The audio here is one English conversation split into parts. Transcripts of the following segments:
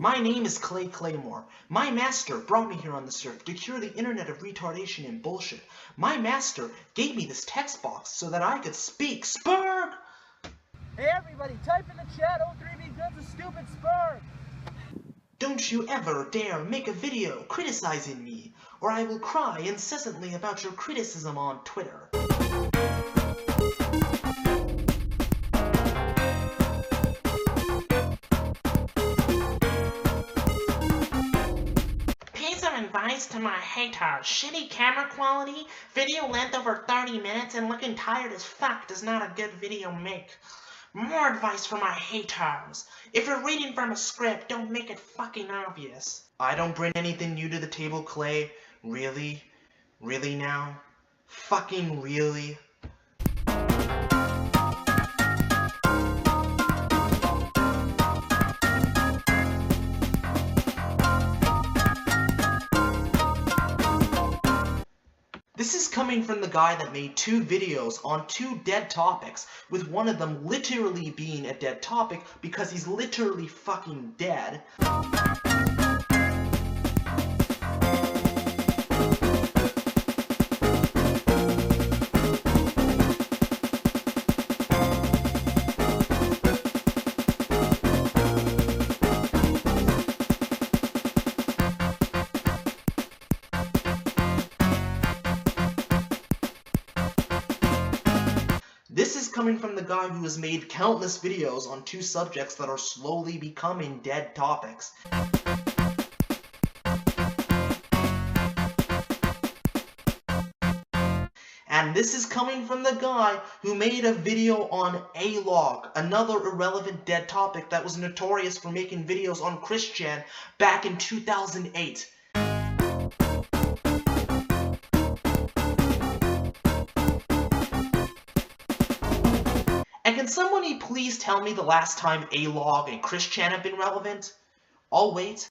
My name is Claymore. My master brought me here on this earth to cure the internet of retardation and bullshit. My master gave me this text box so that I could speak Spurg! Hey everybody, type in the chat, 03B Good's a stupid Spurg! Don't you ever dare make a video criticizing me, or I will cry incessantly about your criticism on Twitter. Piece of advice to my haters: shitty camera quality, video length over 30 minutes, and looking tired as fuck does not a good video make. More advice for my haters: if you're reading from a script, don't make it fucking obvious. I don't bring anything new to the table, Clay. Really? Really now? Fucking really? This is coming from the guy that made 2 videos on 2 dead topics, with one of them literally being a dead topic because he's literally fucking dead. This is coming from the guy who has made countless videos on 2 subjects that are slowly becoming dead topics. And this is coming from the guy who made a video on A-Log, another irrelevant dead topic that was notorious for making videos on Christian back in 2008. And can somebody please tell me the last time A-Log and Christian have been relevant? I'll wait.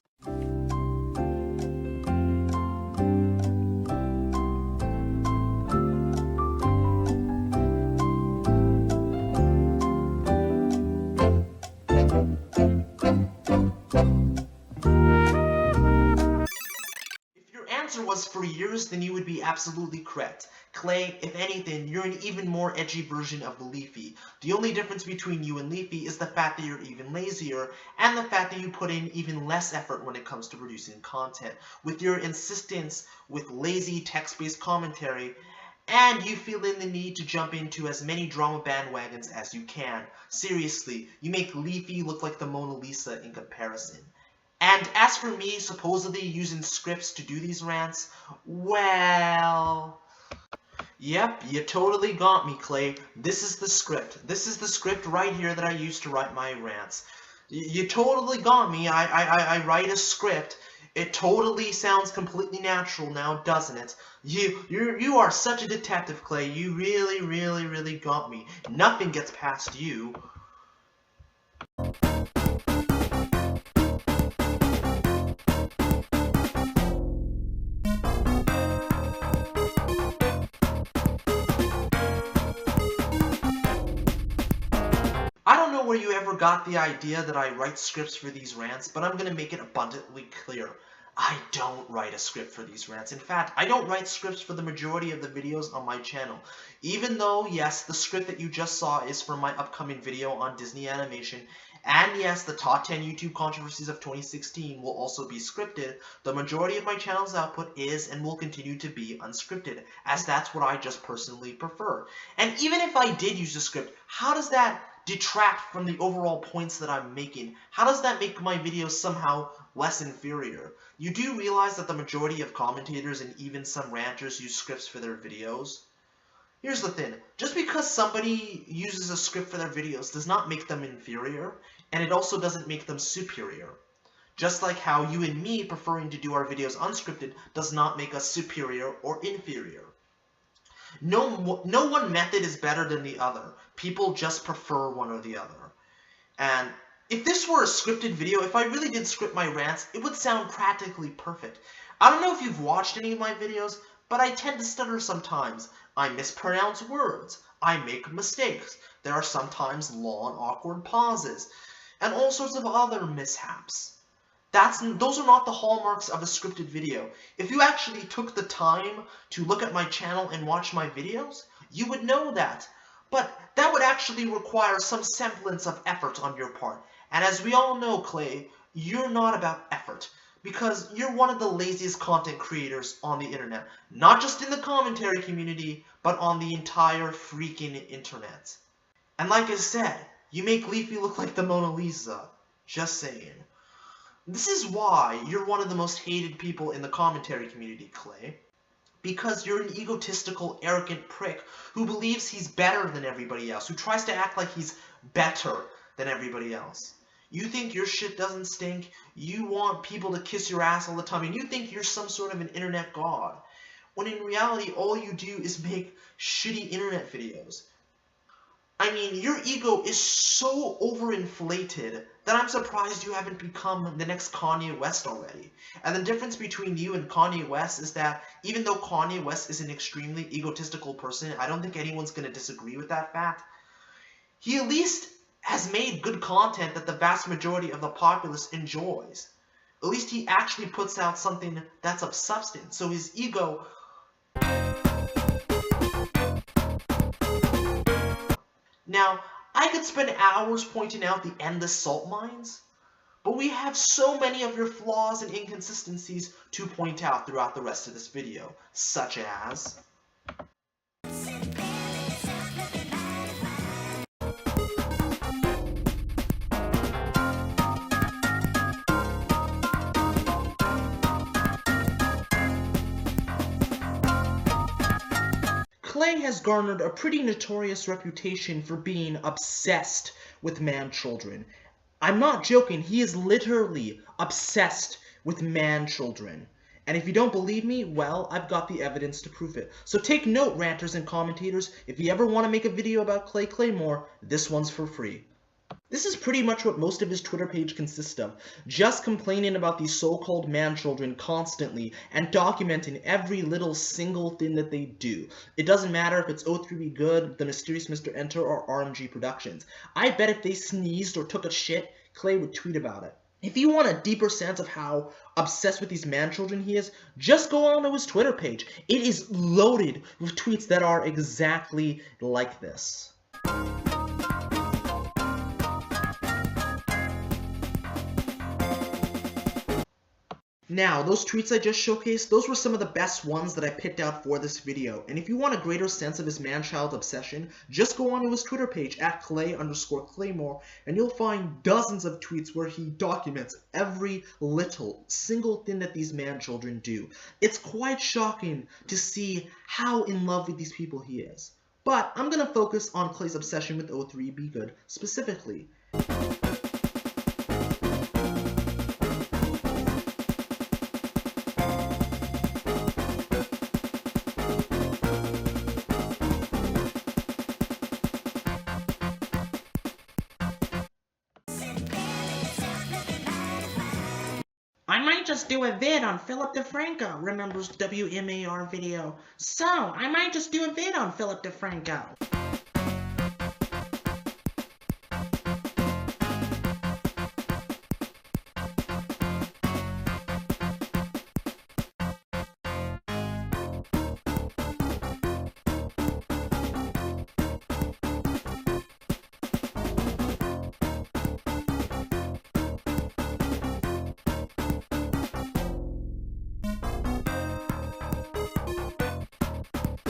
Was for years, then you would be absolutely correct. Clay, if anything, you're an even more edgy version of the Leafy. The only difference between you and Leafy is the fact that you're even lazier, and the fact that you put in even less effort when it comes to producing content, with your insistence with lazy text-based commentary, and you feeling the need to jump into as many drama bandwagons as you can. Seriously, you make Leafy look like the Mona Lisa in comparison. And as for me supposedly using scripts to do these rants, well... Yep, you totally got me, Clay. This is the script. This is the script right here that I use to write my rants. You totally got me. I write a script. It totally sounds completely natural now, doesn't it? You are such a detective, Clay. You really got me. Nothing gets past you. I don't know where you ever got the idea that I write scripts for these rants, but I'm going to make it abundantly clear. I don't write a script for these rants. In fact, I don't write scripts for the majority of the videos on my channel. Even though, yes, the script that you just saw is for my upcoming video on Disney animation, and yes, the top 10 YouTube controversies of 2016 will also be scripted, the majority of my channel's output is and will continue to be unscripted, as that's what I just personally prefer. And even if I did use a script, how does that detract from the overall points that I'm making? How does that make my videos somehow less inferior? You do realize that the majority of commentators and even some ranters use scripts for their videos? Here's the thing, just because somebody uses a script for their videos does not make them inferior, and it also doesn't make them superior. Just like how you and me preferring to do our videos unscripted does not make us superior or inferior. No one method is better than the other. People just prefer one or the other. And if this were a scripted video, if I really did script my rants, it would sound practically perfect. I don't know if you've watched any of my videos, but I tend to stutter sometimes. I mispronounce words. I make mistakes. There are sometimes long, awkward pauses, and all sorts of other mishaps. Those are not the hallmarks of a scripted video. If you actually took the time to look at my channel and watch my videos, you would know that. But that would actually require some semblance of effort on your part. And as we all know, Clay, you're not about effort. Because you're one of the laziest content creators on the internet. Not just in the commentary community, but on the entire freaking internet. And like I said, you make Leafy look like the Mona Lisa. Just saying. This is why you're one of the most hated people in the commentary community, Clay. Because you're an egotistical, arrogant prick who believes he's better than everybody else, who tries to act like he's better than everybody else. You think your shit doesn't stink, you want people to kiss your ass all the time, and you think you're some sort of an internet god. When in reality, all you do is make shitty internet videos. I mean, your ego is so overinflated that I'm surprised you haven't become the next Kanye West already. And the difference between you and Kanye West is that even though Kanye West is an extremely egotistical person, I don't think anyone's going to disagree with that fact, he at least has made good content that the vast majority of the populace enjoys. At least he actually puts out something that's of substance, so his ego... Now, I could spend hours pointing out the endless salt mines, but we have so many of your flaws and inconsistencies to point out throughout the rest of this video, such as... Clay has garnered a pretty notorious reputation for being obsessed with man-children. I'm not joking, he is literally obsessed with man-children. And if you don't believe me, well, I've got the evidence to prove it. So take note, ranters and commentators, if you ever want to make a video about Claymore, this one's for free. This is pretty much what most of his Twitter page consists of, just complaining about these so-called man-children constantly and documenting every little single thing that they do. It doesn't matter if it's O3B Good, The Mysterious Mr. Enter, or RMG Productions. I bet if they sneezed or took a shit, Clay would tweet about it. If you want a deeper sense of how obsessed with these man-children he is, just go on to his Twitter page. It is loaded with tweets that are exactly like this. Now, those tweets I just showcased, those were some of the best ones that I picked out for this video. And if you want a greater sense of his man-child obsession, just go onto his Twitter page at Clay_Claymore, and you'll find dozens of tweets where he documents every little single thing that these man-children do. It's quite shocking to see how in love with these people he is. But I'm going to focus on Clay's obsession with O3B Good specifically. I might just do a vid on Philip DeFranco, remembers WMAR video. So, I might just do a vid on Philip DeFranco.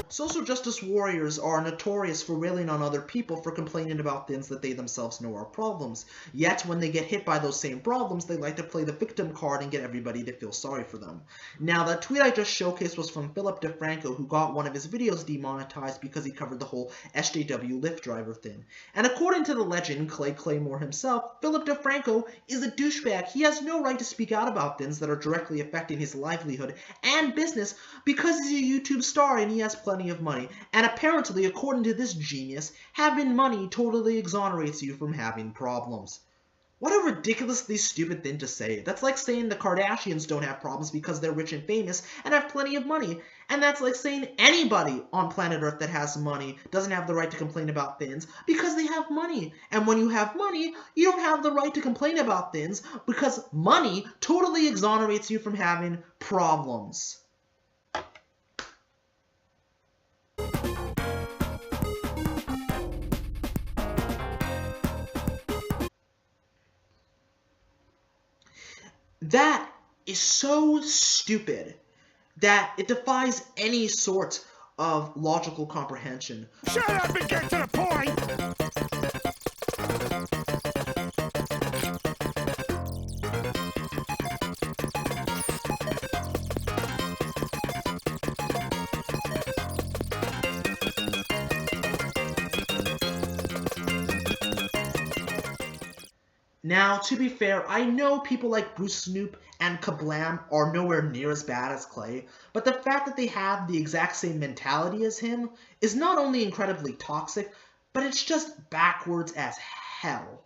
Social justice warriors are notorious for railing on other people for complaining about things that they themselves know are problems. Yet, when they get hit by those same problems, they like to play the victim card and get everybody to feel sorry for them. Now, that tweet I just showcased was from Philip DeFranco, who got one of his videos demonetized because he covered the whole SJW Lyft driver thing. And according to the legend, Claymore himself, Philip DeFranco is a douchebag. He has no right to speak out about things that are directly affecting his livelihood and business because he's a YouTube star and he has plenty of money, and apparently, according to this genius, having money totally exonerates you from having problems. What a ridiculously stupid thing to say. That's like saying the Kardashians don't have problems because they're rich and famous and have plenty of money. And that's like saying anybody on planet Earth that has money doesn't have the right to complain about things because they have money. And when you have money, you don't have the right to complain about things because money totally exonerates you from having problems. That is so stupid that it defies any sort of logical comprehension. Shut up and get to the point! Now, to be fair, I know people like Bruce Snoop and Kablam are nowhere near as bad as Clay, but the fact that they have the exact same mentality as him is not only incredibly toxic, but it's just backwards as hell.